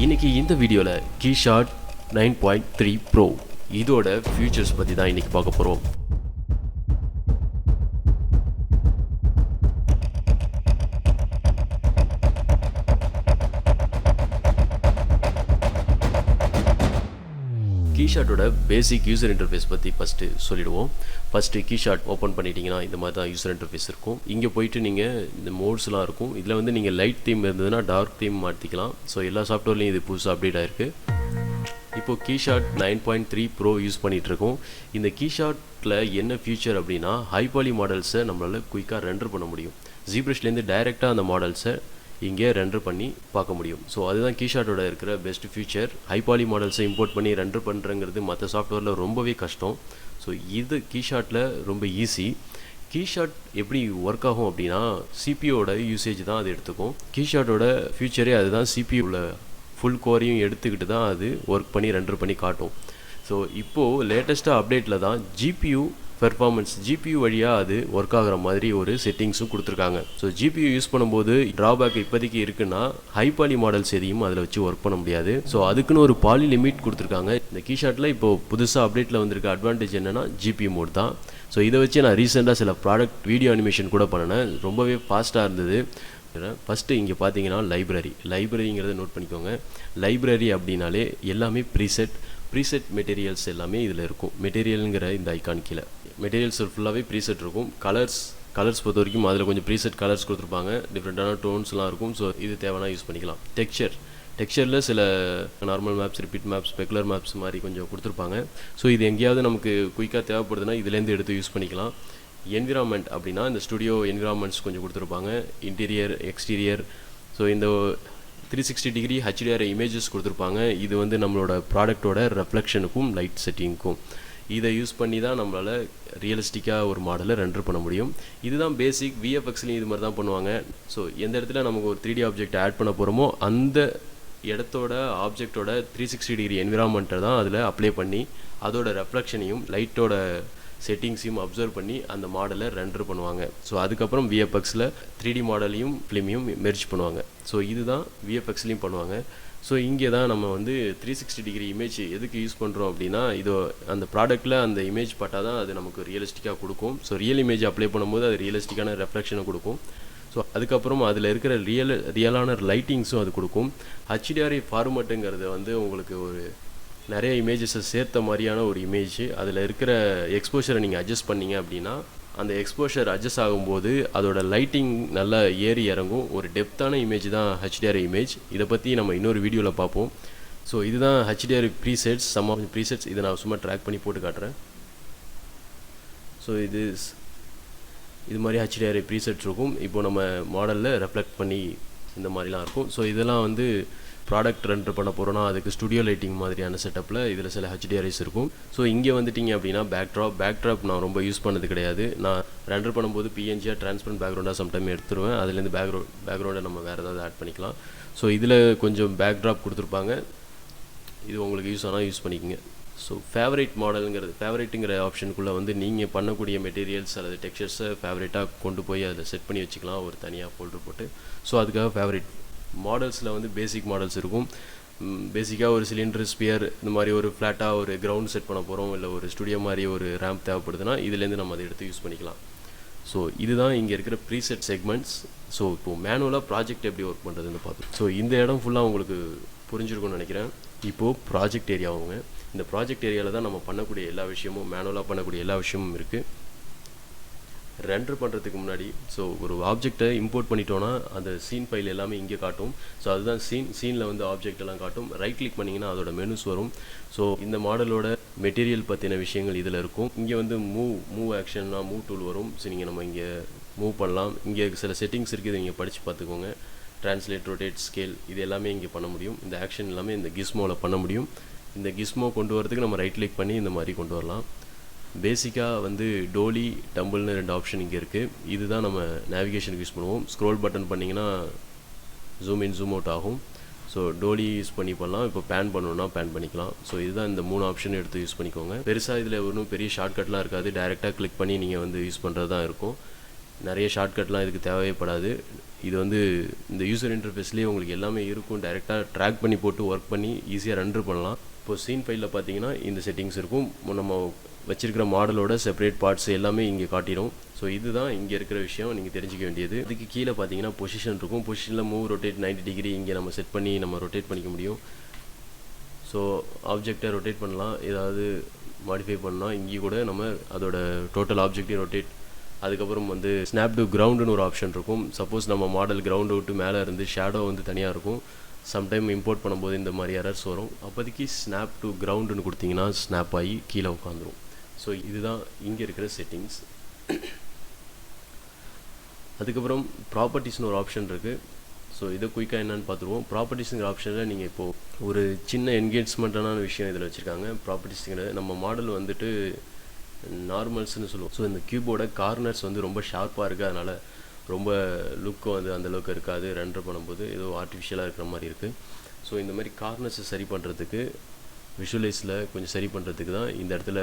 இன்னைக்கு இந்த வீடியோவில் கீஷாட் 9.3 ப்ரோ இதோட ஃபியூச்சர்ஸ் பற்றி தான் இன்றைக்கி பார்க்க போகிறோம். கீஷாட்டோட பேசிக் யூசர் இன்டர்ஃபேஸ் பற்றி ஃபஸ்ட்டு சொல்லிடுவோம். ஃபஸ்ட்டு கீஷாட் ஓப்பன் பண்ணிட்டீங்கன்னா இந்த மாதிரி தான் யூசர் இன்டர்ஃபேஸ் இருக்கும். இங்கே போயிட்டு நீங்கள் இந்த மோட்ஸ்லாம் இருக்கும். இதில் வந்து நீங்கள் லைட் தீம் இருந்ததுன்னா டார்க் தீம் மாற்றிக்கலாம். ஸோ எல்லா சாஃப்ட்வேர்லையும் இது புதுசாக அப்டேட் ஆகிருக்கு. இப்போது கீஷாட் 9.3 ப்ரோ யூஸ் பண்ணிகிட்ருக்கோம். இந்த கீஷாட்டில் என்ன ஃபியூச்சர் அப்படின்னா ஹைபாலி மாடல்ஸை நம்மளால் குயிக்காக ரெண்டர் பண்ண முடியும். ஜிப்ரஷ்லேருந்து டைரெக்டாக அந்த மாடல்ஸை இங்கே ரெண்டர் பண்ணி பார்க்க முடியும். ஸோ அதுதான் கீஷாட்டோட இருக்கிற பெஸ்ட் ஃபியூச்சர். ஹைபாலி மாடல்ஸை இம்போர்ட் பண்ணி ரெண்டர் பண்ணுறங்கிறது மற்ற சாஃப்ட்வேரில் ரொம்பவே கஷ்டம். ஸோ இது கீஷாட்டில் ரொம்ப ஈஸி. கீஷாட் எப்படி ஒர்க் ஆகும் அப்படின்னா சிபியோட யூசேஜ் தான் அது எடுத்துக்கும். கீஷாட்டோட ஃபியூச்சரே அதுதான். சிபியூவில் ஃபுல் கோரையும் எடுத்துக்கிட்டு தான் அது ஒர்க் பண்ணி ரெண்டர் பண்ணி காட்டும். ஸோ இப்போது லேட்டஸ்ட்டாக அப்டேட்டில் தான் ஜிபியூ பெர்ஃபார்மன்ஸ் ஜிபியூ வழியாக அது ஒர்க் ஆகிற மாதிரி ஒரு செட்டிங்ஸும் கொடுத்துருக்காங்க. ஸோ ஜிபியூ யூஸ் பண்ணும்போது ட்ராபேக் இப்போதைக்கு இருக்குன்னா ஹைபாலி மாடல்ஸ் எதையும் அதில் வச்சு ஒர்க் பண்ண முடியாது. ஸோ அதுக்குன்னு ஒரு பாலி லிமிட் கொடுத்துருக்காங்க. இந்த கீஷாட்டில் இப்போது புதுசாக அப்டேட்டில் வந்திருக்க அட்வான்டேஜ் என்னென்னா ஜிபியூ மோட் தான். ஸோ இதை வச்சு நான் ரீசெண்டாக சில ப்ராடக்ட் வீடியோ அனிமேஷன் கூட பண்ணினேன். ரொம்பவே ஃபாஸ்ட்டாக இருந்தது. ஃபஸ்ட்டு இங்கே பார்த்தீங்கன்னா லைப்ரரிங்கிறத நோட் பண்ணிக்கோங்க. லைப்ரரி அப்படின்னாலே எல்லாமே ப்ரீசெட் மெட்டீரியல்ஸ் எல்லாமே இதில் இருக்கும். மெட்டீரியலுங்கிற இந்த ஐக்கான் கீழே மெட்டீரியல்ஸ் ஃபுல்லாகவே ப்ரீசெட் இருக்கும். கலர்ஸ் பொறுத்த வரைக்கும் அதில் கொஞ்சம் ப்ரீசெட் கலர்ஸ் கொடுத்துருப்பாங்க. டிஃப்ரெண்ட்டான டோன்ஸ்லாம் இருக்கும். ஸோ இது தேவைன்னா யூஸ் பண்ணிக்கலாம். டெக்ஸ்சரில் சில normal maps, repeat maps, specular maps மாதிரி கொஞ்சம் கொடுத்துருப்பாங்க. ஸோ இது எங்கேயாவது நமக்கு குயிக்காக தேவைப்படுதுன்னா இதுலேருந்து எடுத்து யூஸ் பண்ணிக்கலாம். என்விரான்மெண்ட் அப்படின்னா இந்த ஸ்டுடியோ என்விரான்மெண்ட்ஸ் கொஞ்சம் கொடுத்துருப்பாங்க. Interior, exterior. ஸோ இந்த 360 டிகிரி HDR இமேஜஸ் கொடுத்துருப்பாங்க. இது வந்து நம்மளோட ப்ராடக்டோட ரெஃப்ளெக்ஷனுக்கும் லைட் செட்டிங்க்கும் இதை யூஸ் பண்ணி தான் நம்மளால் ரியலிஸ்டிக்காக ஒரு மாடலை ரெண்டர் பண்ண முடியும். இதுதான் பேசிக். VFXலையும் இது மாதிரி தான் பண்ணுவாங்க. ஸோ எந்த இடத்துல நமக்கு ஒரு 3D ஆப்ஜெக்ட் ஆட் பண்ண போகிறோமோ அந்த இடத்தோட ஆப்ஜெக்டோட 360 டிகிரி என்விரான்மெண்ட்டை தான் அதில் அப்ளை பண்ணி அதோட ரெஃப்ளெக்ஷனையும் லைட்டோட செட்டிங்ஸையும் அப்சர்வ் பண்ணி அந்த மாடலை ரெண்டர் பண்ணுவாங்க. ஸோ அதுக்கப்புறம் VFXல 3D மாடலையும் ஃபிலிமையும் மெர்ஜ் பண்ணுவாங்க. ஸோ இதுதான் VFXலையும் பண்ணுவாங்க. ஸோ இங்கே தான் நம்ம வந்து 360 டிகிரி இமேஜ் எதுக்கு யூஸ் பண்ணுறோம் அப்படின்னா இதோ அந்த ப்ராடக்ட்டில் அந்த இமேஜ் பட்டால் தான் அது நமக்கு ரியலிஸ்டிக்காக கொடுக்கும். ஸோ ரியல் இமேஜ் அப்ளை பண்ணும்போது அது ரியலிஸ்டிக்கான ரெஃப்ளெக்ஷனை கொடுக்கும். ஸோ அதுக்கப்புறம் அதில் இருக்கிற ரியலான லைட்டிங்ஸும் அது கொடுக்கும். HDR ஃபார்மேட்டுங்கிறது வந்து உங்களுக்கு ஒரு நிறைய இமேஜஸை சேர்த்த மாதிரியான ஒரு இமேஜ். அதில் இருக்கிற எக்ஸ்போஷரை நீங்கள் அட்ஜஸ்ட் பண்ணிங்க அப்படின்னா அந்த எக்ஸ்போஷர் அட்ஜஸ்ட் ஆகும்போது அதோட லைட்டிங் நல்லா ஏறி இறங்கும். ஒரு டெப்த்தான இமேஜ் தான் HDR இமேஜ். இதை பற்றி நம்ம இன்னொரு வீடியோவில் பார்ப்போம். ஸோ இதுதான் HDR presets, some of presets. இதை நான் சும்மா ட்ராக் பண்ணி போட்டு காட்டுறேன். ஸோ இது மாதிரி HDR ப்ரீசெட்ஸ் இருக்கும். இப்போது நம்ம மாடலில் ரெஃப்ளெக்ட் பண்ணி இந்த மாதிரிலாம் இருக்கும். ஸோ இதெல்லாம் வந்து ப்ராடக்ட் ரெண்டர் பண்ண போகிறோன்னா அதுக்கு ஸ்டுடியோ லைட்டிங் மாதிரியான செட்டப்பில் இதில் சில HDRs இருக்கும். ஸோ இங்கே வந்துட்டிங்க அப்படின்னா பேக்ட்ராப் நான் ரொம்ப யூஸ் பண்ணது கிடையாது. நான் ரெண்டர் பண்ணும்போது PNG டிரான்ஸ்பரண்ட் பேக்ரவுண்டாக சம்டைம் எடுத்துருவேன். அதுலேருந்து பேக்ரவுண்டை நம்ம வேறு ஏதாவது ஆட் பண்ணிக்கலாம். ஸோ இதில் கொஞ்சம் பேக்ட்ராப் கொடுத்துருப்பாங்க. இது உங்களுக்கு யூஸ் ஆனால் யூஸ் பண்ணிக்கோங்க. ஸோ ஃபேவரேட்டுங்கிற ஆப்ஷனுக்குள்ளே வந்து நீங்கள் பண்ணக்கூடிய மெட்டீரியல்ஸ் அல்லது டெக்ஸ்சர்ஸை ஃபேவரேட்டாக கொண்டு போய் அதில் செட் பண்ணி வச்சுக்கலாம் ஒரு தனியாக ஃபோல்டர் போட்டு. ஸோ அதுக்காக ஃபேவரேட் மாடல்ஸில் வந்து பேசிக் மாடல்ஸ் இருக்கும். பேசிக்காக ஒரு சிலிண்டர், ஸ்பியர், இந்த மாதிரி ஒரு ஃப்ளாட்டாக ஒரு கிரவுண்ட் செட் பண்ண போகிறோம், இல்லை ஒரு ஸ்டுடியோ மாதிரி ஒரு ரேம்ப் தேவைப்படுதுன்னா இதுலேருந்து நம்ம அதை எடுத்து யூஸ் பண்ணிக்கலாம். ஸோ இதுதான் இங்கே இருக்கிற ப்ரீசெட் செக்மெண்ட்ஸ். ஸோ இப்போது மேனுவலாக ப்ராஜெக்ட் எப்படி ஒர்க் பண்ணுறதுன்னு பார்த்தோம். ஸோ இந்த இடம் ஃபுல்லாக உங்களுக்கு புரிஞ்சிருக்கும்னு நினைக்கிறேன். இப்போது ப்ராஜெக்ட் ஏரியாவுங்க. இந்த ப்ராஜெக்ட் ஏரியாவில் தான் நம்ம பண்ணக்கூடிய எல்லா விஷயமும், மேனுவலாக பண்ணக்கூடிய எல்லா விஷயமும் இருக்குது. ரெண்டர் பண்ணுறதுக்கு முன்னாடி ஸோ ஒரு ஆப்ஜெக்டை இம்போர்ட் பண்ணிட்டோன்னா அந்த சீன் ஃபைல் எல்லாமே இங்கே காட்டும். ஸோ அதுதான் சீனில் வந்து ஆப்ஜெக்ட் எல்லாம் காட்டும். ரைட் கிளிக் பண்ணிங்கன்னா அதோட மெனுஸ் வரும். ஸோ இந்த மாடலோட மெட்டீரியல் பற்றின விஷயங்கள் இதில் இருக்கும். இங்கே வந்து மூவ் ஆக்ஷன்னா மூவ் டூல் வரும். ஸோ நம்ம இங்கே மூவ் பண்ணலாம். இங்கே சில செட்டிங்ஸ் இருக்குது, நீங்கள் படித்து பார்த்துக்கோங்க. ட்ரான்ஸ்லேட், ரொட்டேட், ஸ்கேல் இது எல்லாமே இங்கே பண்ண முடியும். இந்த ஆக்ஷன் எல்லாமே இந்த கிஸ்மோவில் பண்ண முடியும். இந்த கிஸ்மோ கொண்டு வரதுக்கு நம்ம ரைட் கிளிக் பண்ணி இந்த மாதிரி கொண்டு வரலாம். பேசிக்காக வந்து டோலி, டம்பிள்னு 2 ஆப்ஷன் இங்கே இருக்குது. இதுதான் நம்ம நேவிகேஷனுக்கு யூஸ் பண்ணுவோம். ஸ்க்ரோல் பட்டன் பண்ணிங்கன்னா ஜூம் இன் ஜூம் அவுட் ஆகும். ஸோ டோலி யூஸ் பண்ணி பண்ணலாம். இப்போ பேன் பண்ணணுன்னா பேன் பண்ணிக்கலாம். ஸோ இதுதான் இந்த 3 ஆப்ஷன் எடுத்து யூஸ் பண்ணிக்கோங்க. பெருசாக இதில் ஒன்றும் பெரிய ஷார்ட்கட்லாம் இருக்காது. டைரெக்டாக கிளிக் பண்ணி நீங்கள் வந்து யூஸ் பண்ணுறது தான் இருக்கும். நிறைய ஷார்ட்கட்லாம் இதுக்கு தேவைப்படாது. இது வந்து இந்த யூசர் இன்டர்ஃபேஸ்லேயே உங்களுக்கு எல்லாமே இருக்கும். டைரெக்டாக ட்ராக் பண்ணி போட்டு ஒர்க் பண்ணி ஈஸியாக ரெண்டர் பண்ணலாம். இப்போ சீன் ஃபைலில் பார்த்தீங்கன்னா இந்த செட்டிங்ஸ் இருக்கும். நம்ம வச்சிருக்கிற மாடலோட செப்பரேட் பார்ட்ஸ் எல்லாமே இங்கே காட்டிடும். ஸோ இதுதான் இங்கே இருக்கிற விஷயம் நீங்கள் தெரிஞ்சிக்க வேண்டியது. இதுக்கு கீழே பார்த்தீங்கன்னா பொசிஷன் இருக்கும். பொசிஷனில் மூவ் ரொட்டேட் 90 டிகிரி இங்கே நம்ம செட் பண்ணி நம்ம ரொட்டேட் பண்ணிக்க முடியும். ஸோ ஆப்ஜெக்டை ரொட்டேட் பண்ணலாம். ஏதாவது மாடிஃபை பண்ணால் இங்கே கூட நம்ம அதோட டோட்டல் ஆப்ஜெக்டையும் ரொட்டேட். அதுக்கப்புறம் வந்து ஸ்னாப் டு கிரவுண்டுன்னு ஒரு ஆப்ஷன் இருக்கும். சப்போஸ் நம்ம மாடல் கிரவுண்டு விட்டு மேலே இருந்து ஷேடோ வந்து தனியாக இருக்கும். சம்டைம் இம்போர்ட் பண்ணும்போது இந்த மாதிரி எரர்ஸ் வரும். அப்போதைக்கு ஸ்னாப் டு கிரவுண்டுன்னு கொடுத்தீங்கன்னா ஸ்னாப் ஆகி கீழே உட்காந்துரும். ஸோ இதுதான் இங்கே இருக்கிற செட்டிங்ஸ். அதுக்கப்புறம் ப்ராப்பர்ட்டிஸ்னு ஒரு ஆப்ஷன் இருக்குது. ஸோ இதை குயிக்காக என்னென்னு பார்த்துருவோம். ப்ராப்பர்ட்டிஸுங்கிற ஆப்ஷனில் நீங்கள் இப்போது ஒரு சின்ன என்கேஜ்மெண்ட்டான விஷயம் இதில் வச்சுருக்காங்க. ப்ராப்பர்ட்டிஸுங்கிற நம்ம மாடல் வந்துட்டு நார்மல்ஸ்னு சொல்லுவோம். ஸோ இந்த கியூபோட கார்னர்ஸ் வந்து ரொம்ப ஷார்ப்பாக இருக்குது. அதனால் ரொம்ப லுக்கும் வந்து அந்தளவுக்கு இருக்காது. ரெண்டர் பண்ணும்போது ஏதோ ஆர்டிஃபிஷியலாக இருக்கிற மாதிரி இருக்குது. ஸோ இந்த மாதிரி கார்னர்ஸை சரி பண்ணுறதுக்கு விஷுவலைஸில் கொஞ்சம் சரி பண்ணுறதுக்கு தான் இந்த இடத்துல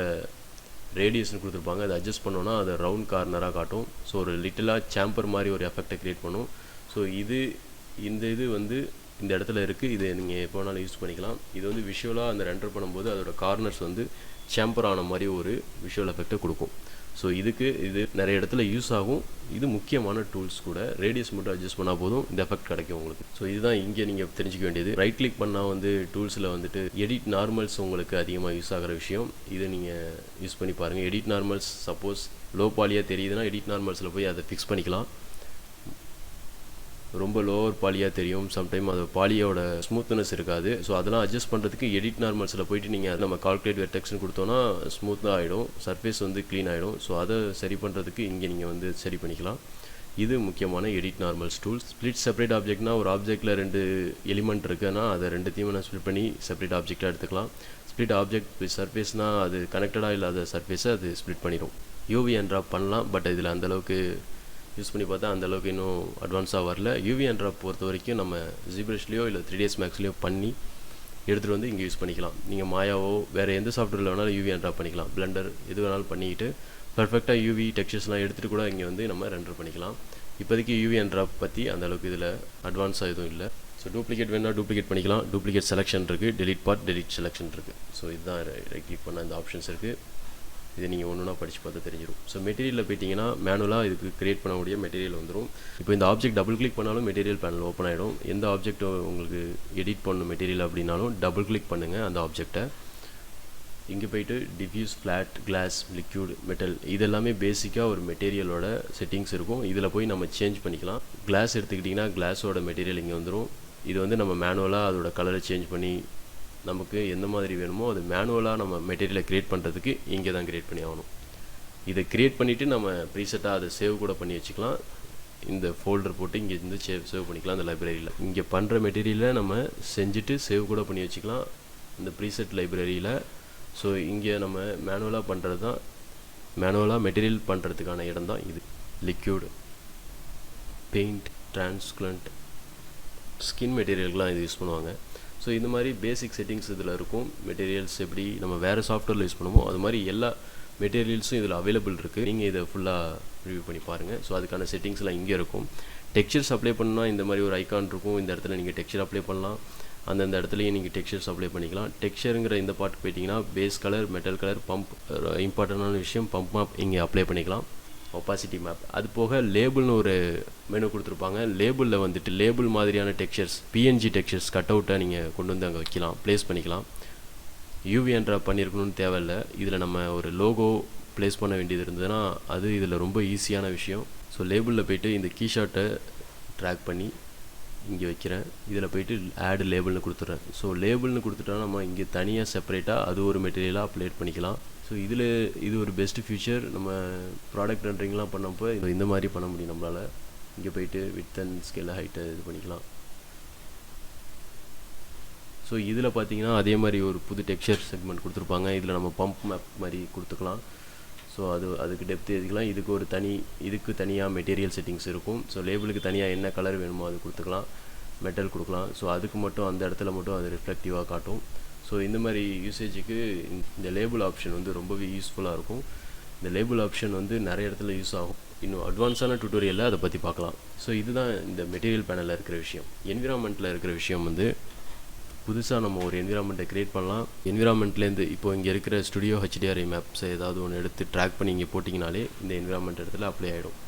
ரேடியஸ்னு கொடுத்துருப்பாங்க. அதை அட்ஜஸ்ட் பண்ணோன்னா அதை ரவுண்ட் கார்னராக காட்டும். ஸோ ஒரு லிட்டிலாக சாம்பர் மாதிரி ஒரு எஃபெக்டை க்ரியேட் பண்ணும். ஸோ இந்த இது வந்து இந்த இடத்துல இருக்குது. இதை நீங்கள் எப்போ வேணாலும் யூஸ் பண்ணிக்கலாம். இது வந்து விஷுவலாக அந்த ரெண்டர் பண்ணும்போது அதோட கார்னர்ஸ் வந்து சாம்பர் ஆன மாதிரி ஒரு விஷுவல் எஃபெக்டை கொடுக்கும். ஸோ இது நிறைய இடத்துல யூஸ் ஆகும். இது முக்கியமான டூல்ஸ் கூட. ரேடியஸ் மட்டும் அட்ஜஸ்ட் பண்ணால் போதும் இந்த எஃபெக்ட் கிடைக்கும் உங்களுக்கு. ஸோ இதுதான் இங்கே நீங்கள் தெரிஞ்சிக்க வேண்டியது. ரைட் கிளிக் பண்ணால் வந்து டூல்ஸில் வந்துட்டு எடிட் நார்மல்ஸ் உங்களுக்கு அதிகமாக யூஸ் ஆகிற விஷயம். இதை நீங்கள் யூஸ் பண்ணி பாருங்கள். எடிட் நார்மல்ஸ் சப்போஸ் லோ பாலியாக தெரியுதுன்னா எடிட் நார்மல்ஸில் போய் அதை ஃபிக்ஸ் பண்ணிக்கலாம். ரொம்ப லோவர் பாலியாக தெரியும். சம்டைம் அது பாலியோட ஸ்மூத்னஸ் இருக்காது. ஸோ அதெல்லாம் அட்ஜஸ்ட் பண்ணுறதுக்கு எடிட் நார்மல்ஸில் போயிட்டு நீங்கள் நம்ம கால்குலேட் வெர்டெக்ஸ்னு கொடுத்தோன்னா ஸ்மூத்தாக ஆகிடும். சர்ஃபேஸ் வந்து க்ளீன் ஆகிடும். ஸோ அதை சரி பண்ணுறதுக்கு இங்கே நீங்கள் வந்து சரி பண்ணிக்கலாம். இது முக்கியமான edit normals tools. Split separate ஆப்ஜெக்ட்னா ஒரு ஆப்ஜெக்ட்டில் 2 எலிமெண்ட் இருக்குன்னா அதை 2த்தையும் நான் ஸ்ப்ளிட் பண்ணி செப்பரேட் ஆப்ஜெக்டாக எடுத்துக்கலாம். ஸ்ப்ளிட் ஆப்ஜெக்ட் சர்ஃபேஸ்னால் அது கனெக்டடாக இல்லாத சர்ஃபேஸை அது ஸ்ப்ளிட் பண்ணிடும். யூவி அன்ட்ராப் பண்ணலாம். பட் இதில் அந்தளவுக்கு யூஸ் பண்ணி பார்த்தா அந்தளவுக்கு இன்னும் அட்வான்ஸாக வரல. யூவி அன்ட்ராப் பொறுத்த வரைக்கும் நம்ம ஜிப்ரஷ்லேயோ இல்லை 3ds Maxலேயோ பண்ணி எடுத்துகிட்டு வந்து இங்கே யூஸ் பண்ணிக்கலாம். நீங்கள் மாயாவோ வேறு எந்த சாஃப்ட்வேரில் வேணாலும் யூவி அன்ட்ராப் பண்ணிக்கலாம். பிளெண்டர் எது வேணாலும் பண்ணிக்கிட்டு பர்ஃபெக்டாக யூவி டெக்ஸ்சர்ஸ்லாம் எடுத்துகிட்டு கூட இங்கே வந்து நம்ம ரெண்டர் பண்ணிக்கலாம். இப்போதைக்கு யூவி அன்ட்ராப் பற்றி அந்தளவுக்கு இதில் அட்வான்ஸாக எதுவும் இல்லை. ஸோ டூப்ளிகேட் வேணால் டூப்ளிகேட் பண்ணிக்கலாம். டூப்ளிகேட் செலெக்ஷன் இருக்குது. டெலிட் பார்ட் டெலிட் செலெக்ஷன் இருக்குது. ஸோ இதுதான் ரைட் கிளிக் பண்ண இந்த ஆப்ஷன்ஸ் இருக்குது. இதை நீங்கள் ஒன்றுனா படித்து பார்த்தா தெரிஞ்சிடும். ஸோ மெட்டீரியலில் போய்ட்டிங்கன்னா மேனுவலாக இதுக்கு க்ரியேட் பண்ணக்கூடிய மெட்டீரியல் வந்துடும். இப்போ இந்த ஆப்ஜெக்ட் டபுள் கிளிக் பண்ணாலும் மெட்டீரியல் பேனல் ஓப்பன் ஆகிடும். எந்த ஆப்ஜெக்ட் உங்களுக்கு எடிட் பண்ணணும் மெட்டீரியல் அப்படின்னாலும் டபுள் கிளிக் பண்ணுங்கள் அந்த ஆப்ஜெக்டை. இங்கே போய்ட்டு diffuse, flat, glass, liquid, metal இதெல்லாமே பேசிக்காக ஒரு மெட்டீரியலோட செட்டிங்ஸ் இருக்கும். இதில் போய் நம்ம சேஞ்ச் பண்ணிக்கலாம். கிளாஸ் எடுத்துக்கிட்டிங்கன்னா கிளாஸோட மெட்டீரியல் இங்கே வந்துடும். இது வந்து நம்ம மேனுவலாக அதோட கலரை சேஞ்ச் பண்ணி நமக்கு எந்த மாதிரி வேணுமோ அது மேனுவலாக நம்ம மெட்டீரியலை க்ரியேட் பண்ணுறதுக்கு இங்கே தான் க்ரியேட் பண்ணி ஆகணும். இதை க்ரியேட் பண்ணிவிட்டு நம்ம ப்ரீசெட்டாக அதை சேவ் கூட பண்ணி வச்சுக்கலாம். இந்த ஃபோல்டர் போட்டு இங்கே இருந்து சேவ் பண்ணிக்கலாம் இந்த லைப்ரரியில். இங்கே பண்ணுற மெட்டீரியலை நம்ம செஞ்சுட்டு சேவ் கூட பண்ணி வச்சுக்கலாம் இந்த ப்ரீசெட் லைப்ரரியில். ஸோ இங்கே நம்ம மேனுவலாக பண்ணுறது தான், மேனுவலாக மெட்டீரியல் பண்ணுறதுக்கான இடம் தான் இது. லிக்யூட், பெயிண்ட், டிரான்ஸ்குலண்ட், ஸ்கின் மெட்டீரியலுக்குலாம் இது யூஸ் பண்ணுவாங்க. ஸோ இந்த மாதிரி பேசிக் செட்டிங்ஸ் இதில் இருக்கும். மெட்டீரியல்ஸ் எப்படி நம்ம வேறு சாஃப்ட்வேரில் யூஸ் பண்ணுவோம் அது மாதிரி எல்லா மெட்டீரியல்ஸும் இதில் அவைலபிள் இருக்குது. நீங்கள் இதை ஃபுல்லாக ரிவ்யூ பண்ணி பாருங்கள். ஸோ அதுக்கான செட்டிங்ஸ்லாம் இங்கே இருக்கும். டெக்ஸ்சர்ஸ் அப்ளை பண்ணால் இந்த மாதிரி ஒரு ஐக்கான் இருக்கும். இந்த இடத்துல நீங்கள் டெக்ஸ்சர் அப்ளை பண்ணலாம். அந்தந்த இடத்துலையும் நீங்கள் டெக்ஸ்சர்ஸ் அப்ளை பண்ணிக்கலாம். டெக்ஸ்சருங்கிற இந்த பார்ட் போயிட்டிங்கன்னா base colour, metal colour, bump, இம்பார்ட்டண்டான விஷயம் பம்ப் மேப் இங்கே அப்ளை பண்ணிக்கலாம். Opacity map. அது போக லேபிள்னு ஒரு மெனு கொடுத்துருப்பாங்க. லேபிளில் வந்துட்டு லேபிள் மாதிரியான டெக்ஸ்சர்ஸ், பிஎன்ஜி டெக்ஸ்சர்ஸ் கட் அவுட்டை நீங்கள் கொண்டு வந்து அங்கே வைக்கலாம், ப்ளேஸ் பண்ணிக்கலாம். யூவி அன்ட்ராப் பண்ணியிருக்கணும்னு தேவையில்லை. இதில் நம்ம ஒரு லோகோ ப்ளேஸ் பண்ண வேண்டியது இருந்ததுன்னா அது இதில் ரொம்ப ஈஸியான விஷயம். ஸோ லேபிளில் போய்ட்டு இந்த கீஷார்ட்டை ட்ராக் பண்ணி இங்கே வைக்கிறேன். இதில் போய்ட்டு ஆட் லேபிள்னு கொடுத்துட்றேன். ஸோ லேபிள்னு கொடுத்துட்டோன்னா நம்ம இங்கே தனியாக செப்பரேட்டாக அது ஒரு மெட்டீரியலாக அப்ளேட் பண்ணிக்கலாம். ஸோ இது ஒரு பெஸ்ட்டு ஃபியூச்சர். நம்ம ப்ராடக்ட் ரெண்டரிங்லாம் பண்ணப்போ இந்த மாதிரி பண்ண முடியும் நம்மளால். இங்கே போய்ட்டு வித் அண்ட் ஸ்கேல் ஹைட்டை இது பண்ணிக்கலாம். ஸோ இதில் பார்த்தீங்கன்னா அதே மாதிரி ஒரு புது டெக்ஸ்சர் செக்மெண்ட் கொடுத்துருப்பாங்க. இதில் நம்ம பம்ப் மேப் மாதிரி கொடுத்துக்கலாம். ஸோ அதுக்கு டெப்த் எழுதிக்கலாம். இதுக்கு தனியாக மெட்டீரியல் செட்டிங்ஸ் இருக்கும். ஸோ லேபிளுக்கு தனியாக என்ன கலர் வேணுமோ அது கொடுத்துக்கலாம். மெட்டல் கொடுக்கலாம். ஸோ அதுக்கு மட்டும் அந்த இடத்துல மட்டும் அது ரிஃப்ளெக்டிவாக காட்டும். ஸோ இந்த மாதிரி யூசேஜுக்கு இந்த லேபிள் ஆப்ஷன் வந்து ரொம்பவே யூஸ்ஃபுல்லாக இருக்கும். இந்த லேபிள் ஆப்ஷன் வந்து நிறைய இடத்துல யூஸ் ஆகும். இன்னும் அட்வான்ஸான டியூட்டோரியலில் அதை பற்றி பார்க்கலாம். ஸோ இதுதான் இந்த மெட்டீரியல் பேனலில் இருக்கிற விஷயம். என்விரான்மெண்ட்டில் இருக்கிற விஷயம் வந்து புதுசாக நம்ம ஒரு என்விரான்மெண்ட்டை க்ரியேட் பண்ணலாம். என்விரான்மெண்ட்லேருந்து இப்போ இங்கே இருக்கிற ஸ்டுடியோ HDRI மேப்ஸை ஏதாவது ஒன்று எடுத்து ட்ராக் பண்ணி இங்கே போட்டிங்கனாலே இந்த என்விரான்மெண்ட் இடத்துல அப்ளை ஆகிடும்.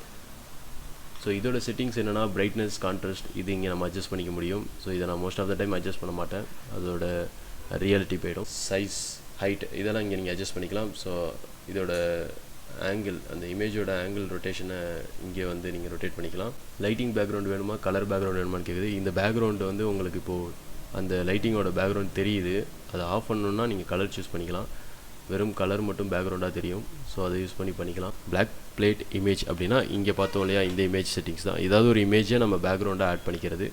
ஸோ இதோட செட்டிங்ஸ் என்னென்னா பிரைட்னஸ், கான்ட்ராஸ்ட் இது இங்கே நம்ம அட்ஜஸ்ட் பண்ணிக்க முடியும். ஸோ இதை நான் most of the time adjust பண்ண மாட்டேன், அதோட ரியாலிட்டி போயிடும். சைஸ், ஹைட் இதெல்லாம் இங்கே நீங்கள் அட்ஜஸ்ட் பண்ணிக்கலாம். ஸோ இதோட ஆங்கிள், அந்த இமேஜோட ஆங்கிள் ரொட்டேஷனை இங்கே வந்து நீங்கள் ரொட்டேட் பண்ணிக்கலாம். லைட்டிங் பேக்ரவுண்ட் வேணுமா, கலர் பேக்ரவுண்ட் வேணுமான்னு கேட்குது. இந்த பேக்ரவுண்டு வந்து உங்களுக்கு இப்போது அந்த லைட்டிங்கோட பேக்ரவுண்ட் தெரியுது, அதை ஆஃப் பண்ணணுன்னா நீங்கள் கலர் சூஸ் பண்ணிக்கலாம். வெறும் கலர் மட்டும் பேக்ரவுண்டாக தெரியும். ஸோ அதை யூஸ் பண்ணிக்கலாம். பிளாக் பிளேட் இமேஜ் அப்படின்னா இங்கே பார்த்தோம் இல்லையா, இந்த இமேஜ் செட்டிங்ஸ் தான். ஏதாவது ஒரு இமேஜை நம்ம பேக்ரவுண்டாக ஆட் பண்ணிக்கிறது,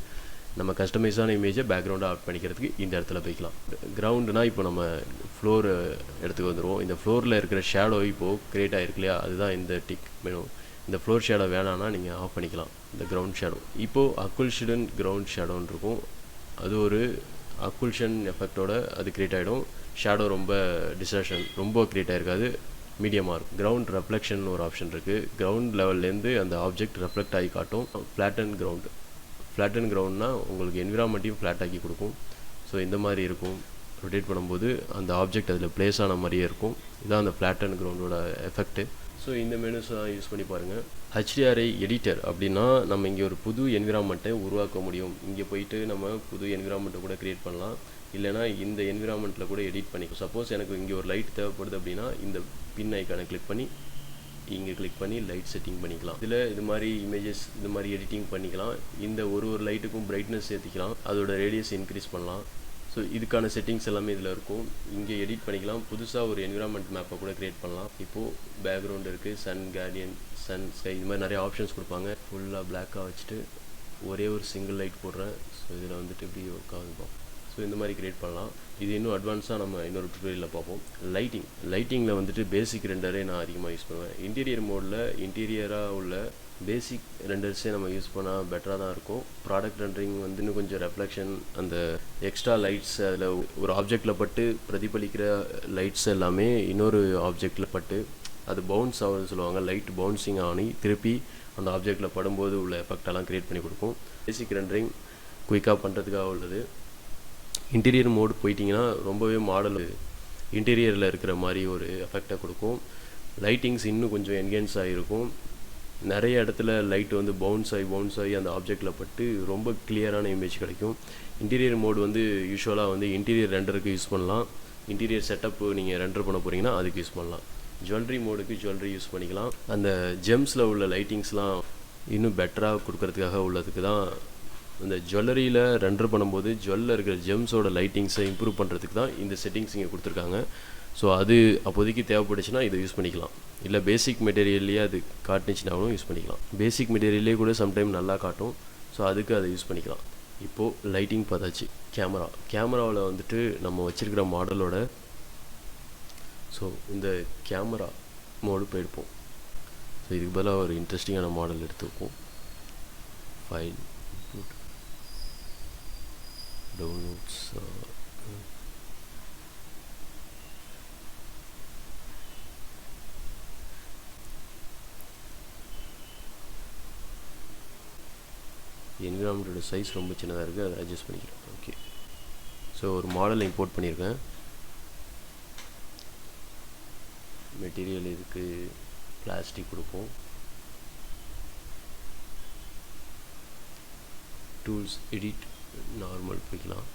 நம்ம கஸ்டமைஸான இமேஜை பேக்ரவுண்டாக ஆட் பண்ணிக்கிறதுக்கு இந்த இடத்துல போய்க்கலாம். கிரவுண்டுனா இப்போ நம்ம ஃப்ளோர் இடத்துக்கு வந்துடுவோம். இந்த ஃப்ளோரில் இருக்கிற ஷேடோ இப்போது க்ரியேட் ஆகிருக்கு இல்லையா, அதுதான் இந்த டிக் மெனு. இந்த ஃப்ளோர் ஷேடோ வேணான்னா நீங்கள் ஆஃப் பண்ணிக்கலாம். இந்த கிரவுண்ட் ஷேடோ இப்போது அக்குல்ஷன் கிரவுண்ட் ஷேடோன்னு இருக்கும். அது ஒரு அக்குல்ஷன் எஃபெக்டோட அது க்ரியேட் ஆகிடும். ஷேடோ ரொம்ப டிஸ்ட்ராக்ஷன் ரொம்ப க்ரியேட் ஆகிருக்காது, மீடியமாக இருக்கும். கிரவுண்ட் ரெஃப்ளெக்ஷன் ஒரு ஆப்ஷன் இருக்குது. கிரவுண்ட் லெவல்லேருந்து அந்த ஆப்ஜெக்ட் ரெஃப்ளெக்ட் ஆகி காட்டும். ஃப்ளாட்டன் கிரவுண்டு, ஃப்ளாட்டன் கிரவுண்ட்னா உங்களுக்கு என்விரான்மெண்ட்டையும் ஃப்ளாட் ஆக்கி கொடுக்கும். ஸோ இந்த மாதிரி இருக்கும். ரொட்டேட் பண்ணும்போது அந்த ஆப்ஜெக்ட் அதில் பிளேஸ் ஆன மாதிரியே இருக்கும். இதான் அந்த ஃப்ளாட்டன் கிரவுண்டோட எஃபெக்ட்டு. ஸோ இந்த மெனுஸ்லாம் யூஸ் பண்ணி பாருங்கள். HDRI எடிட்டர் அப்படின்னா நம்ம இங்கே ஒரு புது என்விரான்மெண்ட்டை உருவாக்க முடியும். இங்கே போயிட்டு நம்ம புது என்விரான்மெண்ட்டை கூட க்ரியேட் பண்ணலாம். இல்லைனா இந்த என்விரான்மெண்ட்டில் கூட எடிட் பண்ணிக்கலாம். சப்போஸ் எனக்கு இங்கே ஒரு லைட் தேவைப்படுது அப்படின்னா இந்த பின் ஐக்கானை கிளிக் பண்ணி இங்கே கிளிக் பண்ணி லைட் செட்டிங் பண்ணிக்கலாம். இதில் இது மாதிரி இமேஜஸ் இது மாதிரி எடிட்டிங் பண்ணிக்கலாம். இந்த ஒரு லைட்டுக்கும் பிரைட்னஸ் சேர்த்திக்கலாம், அதோட ரேடியஸ் இன்க்ரீஸ் பண்ணலாம். ஸோ இதுக்கான செட்டிங்ஸ் எல்லாமே இதில் இருக்கும். இங்கே எடிட் பண்ணிக்கலாம். புதுசாக ஒரு என்விரான்மெண்ட் மேப்பை கூட க்ரியேட் பண்ணலாம். இப்போது பேக்ரவுண்ட் இருக்குது, சன், கார்டியன், சன், ஸ்கை இது மாதிரி நிறைய ஆப்ஷன்ஸ் கொடுப்பாங்க. ஃபுல்லாக பிளாக்காக வச்சுட்டு ஒரே ஒரு சிங்கிள் லைட் போடுறேன். ஸோ இதில் வந்துட்டு இப்படி ஒர்க் ஆகுதுப்போம். ஸோ இந்த மாதிரி க்ரியேட் பண்ணலாம். இது இன்னும் அட்வான்ஸாக நம்ம இன்னொரு டுட்டோரியலில் பார்ப்போம். லைட்டிங்கில் வந்துட்டு பேசிக் ரெண்டரே நான் அதிகமாக யூஸ் பண்ணுவேன். இன்டீரியர் மோடில் இன்டீரியராக உள்ள பேசிக் ரெண்டர்ஸே நம்ம யூஸ் பண்ணால் பெட்டராக தான் இருக்கும். ப்ராடக்ட் ரெண்டரிங் வந்து இன்னும் கொஞ்சம் ரெஃப்ளெக்ஷன், அந்த எக்ஸ்ட்ரா லைட்ஸ், அதில் ஒரு ஆப்ஜெக்டில் பட்டு பிரதிபலிக்கிற லைட்ஸ் எல்லாமே இன்னொரு ஆப்ஜெக்டில் பட்டு அது பவுன்ஸ் ஆகுதுன்னு சொல்லுவாங்க. லைட் பவுன்சிங் ஆகி திருப்பி அந்த ஆப்ஜெக்டில் படும்போது உள்ள எஃபெக்டெல்லாம் க்ரியேட் பண்ணி கொடுக்கும். பேசிக் ரெண்டரிங் குயிக்காக பண்ணுறதுக்காக உள்ளது. இன்டீரியர் மோடு போயிட்டிங்கன்னா ரொம்பவே மாடல் இன்டீரியரில் இருக்கிற மாதிரி ஒரு எஃபெக்டை கொடுக்கும். லைட்டிங்ஸ் இன்னும் கொஞ்சம் என்ஹான்ஸ் ஆகிருக்கும். நிறைய இடத்துல லைட் வந்து பவுன்ஸ் ஆகி அந்த ஆப்ஜெக்டில் பட்டு ரொம்ப கிளியரான இமேஜ் கிடைக்கும். இன்டீரியர் மோடு வந்து யூஸ்வலாக வந்து இன்டீரியர் ரெண்டருக்கு யூஸ் பண்ணலாம். இன்டீரியர் செட்டப்பு நீங்கள் ரெண்டர் பண்ண போகிறீங்கன்னா அதுக்கு யூஸ் பண்ணலாம். ஜுவல்லரி மோடுக்கு ஜுவல்லரி யூஸ் பண்ணிக்கலாம். அந்த ஜெம்ஸில் உள்ள லைட்டிங்ஸ்லாம் இன்னும் பெட்டராக கொடுக்கறதுக்காக உள்ளதுக்கு தான் இந்த ஜுவல்லரியில் ரெண்டர் பண்ணும்போது ஜுவல்லில் இருக்கிற ஜெம்ஸோட லைட்டிங்ஸை இம்ப்ரூவ் பண்ணுறதுக்கு தான் இந்த செட்டிங்ஸ் இங்கே கொடுத்துருக்காங்க. ஸோ அது அப்போதைக்கு தேவைப்பட்டுச்சுன்னா இதை யூஸ் பண்ணிக்கலாம். இல்லை பேசிக் மெட்டீரியல்லையே அது காட்டுச்சுனாலும் யூஸ் பண்ணிக்கலாம். பேசிக் மெட்டீரியல்லே கூட சம்டைம் நல்லா காட்டும். ஸோ அதுக்கு அதை யூஸ் பண்ணிக்கலாம். இப்போது லைட்டிங் பார்த்தாச்சு. கேமராவில் வந்துட்டு நம்ம வச்சுருக்கிற மாடலோட ஸோ இந்த கேமரா மோடு போயிருப்போம். ஸோ இதுக்கு பதிலாக ஒரு இன்ட்ரெஸ்டிங்கான மாடல் எடுத்துப்போம். ஃபைல் டவுன்லோட்ஸ் என்விரான்மெண்ட்டோட சைஸ் ரொம்ப சின்னதாக இருக்குது, அதை அட்ஜஸ்ட் பண்ணிக்கிறேன். ஓகே, ஸோ ஒரு மாடல் இம்போர்ட் பண்ணியிருக்கேன். மெட்டீரியல் இதுக்கு பிளாஸ்டிக் கொடுப்போம். டூல்ஸ் எடிட் நார்மல் போய்க்கலாம்.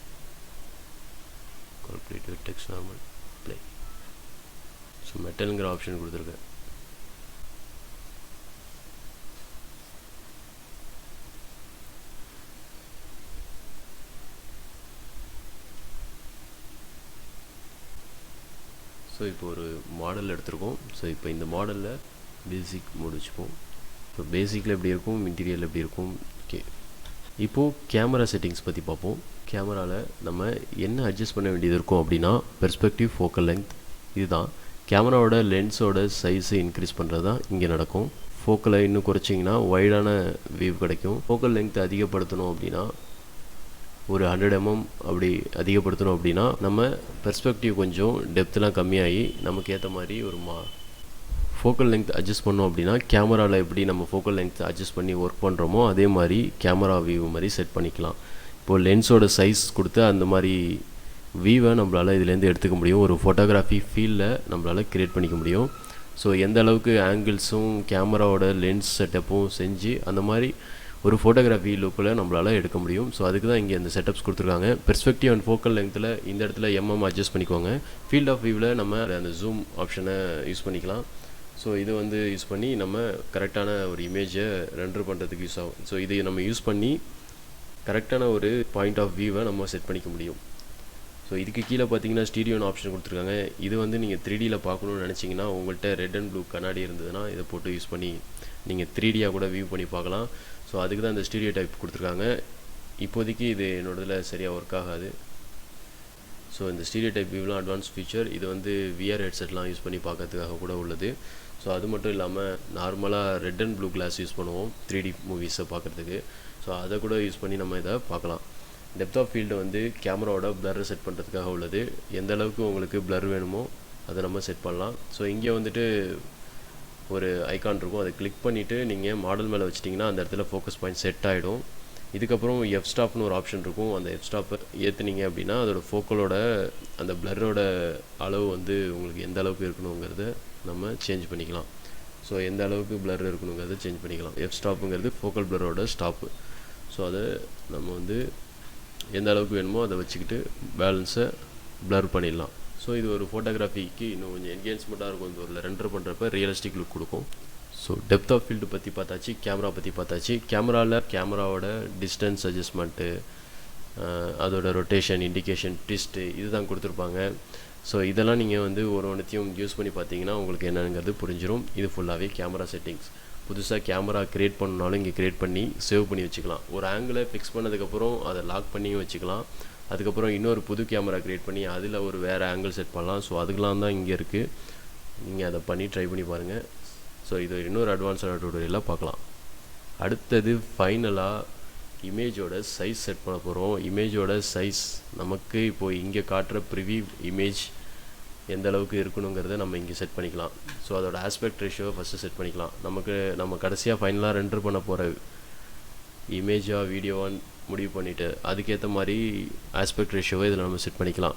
Calculate text normal play. So மெட்டலுங்கிற ஆப்ஷன் கொடுத்துருக்கேன். ஸோ இப்போ ஒரு மாடல் எடுத்துருக்கோம். ஸோ இப்போ இந்த மாடலில் பேசிக் மோடு வச்சுப்போம். இப்போ பேசிக்கில் எப்படி இருக்கும், இன்டீரியரில் எப்படி இருக்கும். ஓகே, இப்போது கேமரா செட்டிங்ஸ் பற்றி பார்ப்போம். கேமராவில் நம்ம என்ன அட்ஜஸ்ட் பண்ண வேண்டியது இருக்கும் அப்படின்னா பெர்ஸ்பெக்டிவ், ஃபோக்கல் லென்த். இதுதான் கேமராவோட லென்ஸோட சைஸை இன்க்ரீஸ் பண்ணுறது தான் இங்கே நடக்கும். ஃபோக்கலை இன்னும் குறைச்சிங்கன்னா வைடான வியூ கிடைக்கும். ஃபோக்கல் லென்த் அதிகப்படுத்தணும் அப்படின்னா ஒரு 100 mm அப்படி அதிகப்படுத்தணும் அப்படின்னா நம்ம பெர்ஸ்பெக்டிவ் கொஞ்சம் டெப்த்லாம் கம்மியாகி நமக்கு ஏற்ற மாதிரி ஒரு ஃபோக்கல் லெங்த் அட்ஜஸ்ட் பண்ணோம் அப்படின்னா கேமராவில் எப்படி நம்ம ஃபோக்கல் லெங்த் அட்ஜஸ்ட் பண்ணி ஒர்க் பண்ணுறோமோ அதே மாதிரி கேமரா வியூ மாதிரி செட் பண்ணிக்கலாம். இப்போது லென்ஸோட சைஸ் கொடுத்து அந்த மாதிரி வியூவை நம்மளால் இதுலேருந்து எடுத்துக்க முடியும். ஒரு ஃபோட்டோகிராஃபி ஃபீல்டில் நம்மளால் க்ரியேட் பண்ணிக்க முடியும். ஸோ எந்த அளவுக்கு ஆங்கிள்ஸும் கேமராவோட லென்ஸ் செட்டப்பும் செஞ்சு அந்த மாதிரி ஒரு ஃபோட்டோகிராஃபி லுக்கில் நம்மளால் எடுக்க முடியும். ஸோ அதுக்கு தான் இங்கே இந்த செட்டப்ஸ் கொடுத்துருக்காங்க. பெர்ஸ்பெக்டிவ் அண்ட் ஃபோக்கல் லெங்த்தில் இந்த இடத்துல அட்ஜஸ்ட் பண்ணிக்கோங்க. ஃபீல்ட் ஆஃப் வியூவில் நம்ம அந்த ஜூம் ஆப்ஷனை யூஸ் பண்ணிக்கலாம். ஸோ இது வந்து யூஸ் பண்ணி நம்ம கரெக்டான ஒரு இமேஜை ரெண்டர் பண்ணுறதுக்கு யூஸ் ஆகும். ஸோ இது நம்ம யூஸ் பண்ணி கரெக்டான ஒரு பாயிண்ட் ஆஃப் வியூவை நம்ம செட் பண்ணிக்க முடியும். ஸோ இதுக்கு கீழே பார்த்தீங்கன்னா ஸ்டீரியோன்னு ஆப்ஷன் கொடுத்துருக்காங்க. இது வந்து நீங்கள் 3Dயில் பார்க்கணுன்னு நினச்சிங்கன்னா உங்கள்கிட்ட ரெட் அண்ட் ப்ளூ கண்ணாடி இருந்ததுன்னா இதை போட்டு யூஸ் பண்ணி நீங்கள் 3Dயாக கூட வியூ பண்ணி பார்க்கலாம். ஸோ அதுக்கு தான் இந்த ஸ்டீரியோ டைப் கொடுத்துருக்காங்க. இப்போதைக்கு இது என்னோடதில் சரியாக ஒர்க் ஆகாது. ஸோ இந்த ஸ்டீரியோ டைப் வியூலாம் அட்வான்ஸ் ஃபீச்சர். இது வந்து விஆர் ஹெட்செட்லாம் யூஸ் பண்ணி பார்க்கறதுக்காக கூட உள்ளது. ஸோ அது மட்டும் இல்லாமல் நார்மலாக red and blue glass use பண்ணுவோம் 3D மூவிஸை பார்க்குறதுக்கு. ஸோ அதை கூட யூஸ் பண்ணி நம்ம இதை பார்க்கலாம். டெப்த் ஆஃப் ஃபீல்டு வந்து கேமராவோட பிளரை செட் பண்ணுறதுக்காக உள்ளது. எந்த அளவுக்கு உங்களுக்கு பிளர் வேணுமோ அதை நம்ம செட் பண்ணலாம். ஸோ இங்கே வந்துட்டு ஒரு ஐக்கான் இருக்கும், அதை கிளிக் பண்ணிவிட்டு நீங்கள் மாடல் மேலே வச்சிட்டிங்கன்னா அந்த இடத்துல ஃபோக்கஸ் பாயிண்ட் செட் ஆகிடும். இதுக்கப்புறம் எஃப் ஸ்டாப்னு ஒரு ஆப்ஷன் இருக்கும். அந்த எஃப் ஸ்டாப்பை ஏற்றுனீங்க அப்படின்னா அதோட ஃபோக்கலோட அந்த பிளரோட அளவு வந்து உங்களுக்கு எந்த அளவுக்கு இருக்கணுங்கிறத நம்ம சேஞ்ச் பண்ணிக்கலாம். ஸோ எந்த அளவுக்கு பிளர் இருக்கணுங்கிறத சேஞ்ச் பண்ணிக்கலாம். எஃப் ஸ்டாப்புங்கிறது ஃபோக்கல் பிளரோட ஸ்டாப்பு. ஸோ அதை நம்ம வந்து எந்த அளவுக்கு வேணுமோ அதை வச்சுக்கிட்டு பேலன்ஸை பிளர் பண்ணிடலாம். ஸோ இது ஒரு ஃபோட்டோகிராஃபிக்கு இன்னும் கொஞ்சம் என்கேஜ்மெண்ட்டாக இருக்கும். இந்த ஒரு ரெண்டர் பண்ணுறப்ப ரியலிஸ்டிக் லுக் கொடுக்கும். ஸோ டெப்த் ஆஃப் ஃபீல்டு பற்றி பார்த்தாச்சு, கேமரா பற்றி பார்த்தாச்சு. கேமராவோட டிஸ்டன்ஸ் அட்ஜஸ்ட்மெண்ட்டு, அதோட ரொட்டேஷன், இண்டிகேஷன், ட்விஸ்ட்டு இது தான் கொடுத்துருப்பாங்க. ஸோ இதெல்லாம் நீங்கள் வந்து ஒரு ஒன்றுத்தையும் யூஸ் பண்ணி பார்த்தீங்கன்னா உங்களுக்கு என்னங்கிறது புரிஞ்சிடும். இது ஃபுல்லாகவே கேமரா செட்டிங்ஸ். புதுசாக கேமரா க்ரியேட் பண்ணாலும் இங்கே க்ரியேட் பண்ணி சேவ் பண்ணி வச்சுக்கலாம். ஒரு ஆங்கிளை ஃபிக்ஸ் பண்ணதுக்கப்புறம் அதை லாக் பண்ணியும் வச்சுக்கலாம். அதுக்கப்புறம் இன்னொரு புது கேமரா க்ரியேட் பண்ணி அதில் ஒரு வேறு ஆங்கிள் செட் பண்ணலாம். ஸோ அதுக்கெலாம் தான் இங்கே இருக்குது. நீங்கள் அதை பண்ணி ட்ரை பண்ணி பாருங்கள். ஸோ இது இன்னொரு அட்வான்ஸான டியூட்டோரியலாக பார்க்கலாம். அடுத்தது ஃபைனலாக இமேஜோட சைஸ் செட் பண்ண போகிறோம். இமேஜோட சைஸ் நமக்கு இப்போது இங்கே காட்டுற ப்ரிவியூ இமேஜ் எந்த அளவுக்கு இருக்கணுங்கிறத நம்ம இங்கே செட் பண்ணிக்கலாம். ஸோ அதோட ஆஸ்பெக்ட் ரேஷியோவை ஃபஸ்ட்டு செட் பண்ணிக்கலாம். நம்ம கடைசியாக ஃபைனலாக ரெண்டர் பண்ண போகிற இமேஜாக வீடியோவான்னு முடிவு பண்ணிவிட்டு அதுக்கேற்ற மாதிரி ஆஸ்பெக்ட் ரேஷியோவை இதில் நம்ம செட் பண்ணிக்கலாம்.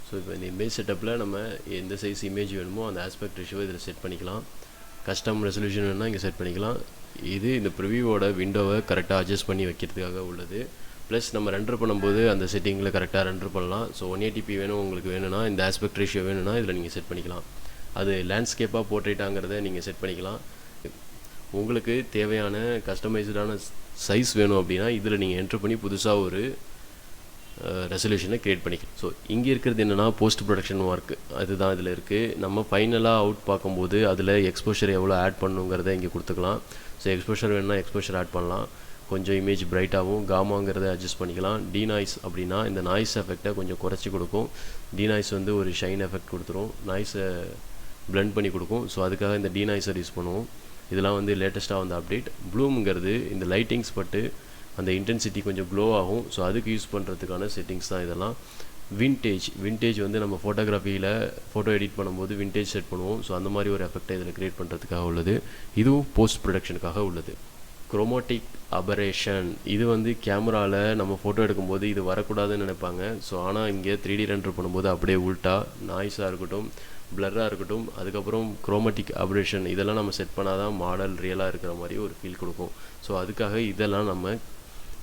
ஸோ இப்போ இந்த இமேஜ் செட்டப்பில் நம்ம எந்த சைஸ் இமேஜ் வேணுமோ அந்த ஆஸ்பெக்ட் ரேஷியோவை இதில் செட் பண்ணிக்கலாம். கஸ்டம் ரெசல்யூஷன் வேணும்னா இங்கே செட் பண்ணிக்கலாம். இது இந்த ப்ரிவியூவோட விண்டோவை கரெக்டாக அட்ஜஸ்ட் பண்ணி வைக்கிறதுக்காக உள்ளது. ப்ளஸ் நம்ம ரெண்டர் பண்ணும்போது அந்த செட்டிங்கில் கரெக்டாக ரெண்டர் பண்ணலாம். ஸோ 180p வேணும் உங்களுக்கு வேணும்னா, இந்த ஆஸ்பெக்ட் ரேஷியோ வேணும்னா இதில் நீங்கள் செட் பண்ணிக்கலாம். அது லேண்ட்ஸ்கேப்பாக போர்ட்ரேட்டாங்கிறத நீங்கள் செட் பண்ணிக்கலாம். உங்களுக்கு தேவையான கஸ்டமைஸ்டான சைஸ் வேணும் அப்படின்னா இதில் நீங்கள் என்ட்ரு பண்ணி புதுசாக ஒரு ரெசல்யூஷனை க்ரியேட் பண்ணிக்கலாம். ஸோ இங்கே இருக்கிறது என்னென்னா போஸ்ட் ப்ரொடக்ஷன் ஒர்க், அதுதான் இதில் இருக்குது. நம்ம ஃபைனலாக அவுட் பார்க்கும்போது அதில் எக்ஸ்போஷர் எவ்வளோ ஆட் பண்ணுங்கிறத இங்கே கொடுத்துக்கலாம். ஸோ எக்ஸ்போஷர் வேணும்னா எக்ஸ்போஷர் ஆட் பண்ணலாம். கொஞ்சம் இமேஜ் பிரைட்டாகவும் காமாங்கிறத அட்ஜஸ்ட் பண்ணிக்கலாம். டீநாய்ஸ் அப்படின்னா இந்த நாய்ஸ் எஃபெக்டை கொஞ்சம் குறைச்சி கொடுக்கும். டீநாய்ஸ் வந்து ஒரு ஷைன் எஃபெக்ட் கொடுத்துரும், நாய்ஸை பிளெண்ட் பண்ணி கொடுக்கும். ஸோ அதுக்காக இந்த டீநாய்ஸை யூஸ் பண்ணுவோம். இதெல்லாம் வந்து லேட்டஸ்ட்டாக வந்து அப்டேட். ப்ளூம்ங்கிறது இந்த லைட்டிங்ஸ் பட்டு அந்த இன்டென்சிட்டி கொஞ்சம் க்ளோ ஆகும். ஸோ அதுக்கு யூஸ் பண்ணுறதுக்கான செட்டிங்ஸ் தான் இதெல்லாம். விண்டேஜ் வந்து நம்ம ஃபோட்டோகிராஃபியில் ஃபோட்டோ எடிட் பண்ணும்போது விண்டேஜ் செட் பண்ணுவோம். ஸோ அந்த மாதிரி ஒரு எஃபெக்டை இதில் க்ரியேட் பண்ணுறதுக்காக உள்ளது. இதுவும் போஸ்ட் ப்ரொடக்ஷனுக்காக உள்ளது. குரோமாட்டிக் அபரேஷன், இது வந்து கேமராவில் நம்ம ஃபோட்டோ எடுக்கும்போது இது வரக்கூடாதுன்னு நினைப்பாங்க. ஸோ ஆனால் இங்கே 3D ரெண்டர் பண்ணும்போது அப்படியே உல்ட்டா நாய்ஸாக இருக்கட்டும், பிளராக இருக்கட்டும், அதுக்கப்புறம் குரோமாட்டிக் அபரேஷன் இதெல்லாம் நம்ம செட் பண்ணால் தான் மாடல் ரியலாக இருக்கிற மாதிரி ஒரு ஃபீல் கொடுக்கும். ஸோ அதுக்காக இதெல்லாம் நம்ம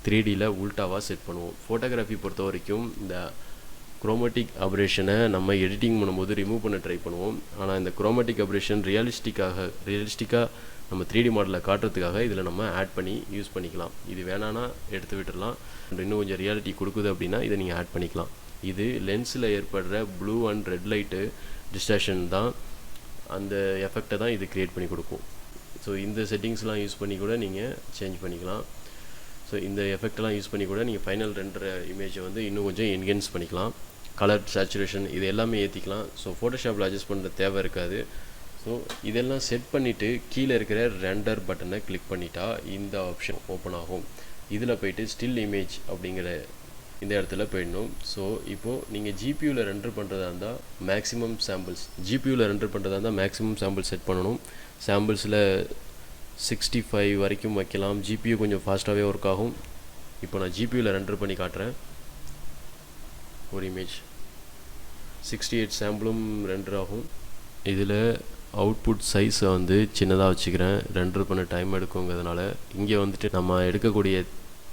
3Dயில் உல்ட்டாவாக செட் பண்ணுவோம். ஃபோட்டோகிராஃபி பொறுத்த வரைக்கும் இந்த குரோமாட்டிக் அபரேஷனை நம்ம எடிட்டிங் பண்ணும்போது ரிமூவ் பண்ண ட்ரை பண்ணுவோம். ஆனால் இந்த குரோமாட்டிக் அபரேஷன் ரியலிஸ்டிக்காக நம்ம 3D மாடலில் காட்டுறதுக்காக இதில் நம்ம ஆட் பண்ணி யூஸ் பண்ணிக்கலாம். இது வேணான்னா எடுத்து விட்டுடலாம். இன்னும் கொஞ்சம் ரியாலிட்டி கொடுக்குது அப்படின்னா இதை நீங்கள் ஆட் பண்ணிக்கலாம். இது லென்ஸில் ஏற்படுற blue and red light distortion தான், அந்த எஃபெக்டை தான் இது க்ரியேட் பண்ணி கொடுக்கும். ஸோ இந்த செட்டிங்ஸ்லாம் யூஸ் பண்ணி கூட நீங்கள் சேஞ்ச் பண்ணிக்கலாம். ஸோ இந்த எஃபெக்டெல்லாம் யூஸ் பண்ணி கூட நீங்கள் ஃபைனல் ரெண்டர் இமேஜை வந்து இன்னும் கொஞ்சம் என்ஹான்ஸ் பண்ணிக்கலாம். கலர், சேச்சுரேஷன் இது எல்லாமே ஏற்றிக்கலாம். ஸோ ஃபோட்டோஷாப்பில் அட்ஜஸ்ட் பண்ணுற தேவை இருக்காது. ஸோ இதெல்லாம் செட் பண்ணிவிட்டு கீழே இருக்கிற ரெண்டர் பட்டனை கிளிக் பண்ணிட்டா இந்த ஆப்ஷன் ஓப்பன் ஆகும். இதில் போய்ட்டு ஸ்டில் இமேஜ் அப்படிங்கிற இந்த இடத்துல போயிடணும். ஸோ இப்போது நீங்கள் ஜிபியூவில் ரெண்டர் பண்ணுறதா இருந்தால் மேக்ஸிமம் சாம்பிள்ஸ் ஜிபியூவில் ரெண்டர் பண்ணுறதா இருந்தால் மேக்ஸிமம் சாம்பிள்ஸ் செட் பண்ணணும். சாம்பிள்ஸில் 65 வரைக்கும் வைக்கலாம். ஜிபியூ கொஞ்சம் ஃபாஸ்ட்டாகவே ஒர்க் ஆகும். இப்போ நான் ஜிபியூவில் ரெண்டர் பண்ணி காட்டுறேன். ஒரு இமேஜ் 68 சாம்பிளும் ரெண்டர் ஆகும். இதில் அவுட்புட் சைஸை வந்து சின்னதாக வச்சுக்கிறேன், ரெண்டர் பண்ண டைம் எடுக்குங்கிறதுனால. இங்கே வந்துட்டு நம்ம எடுக்கக்கூடிய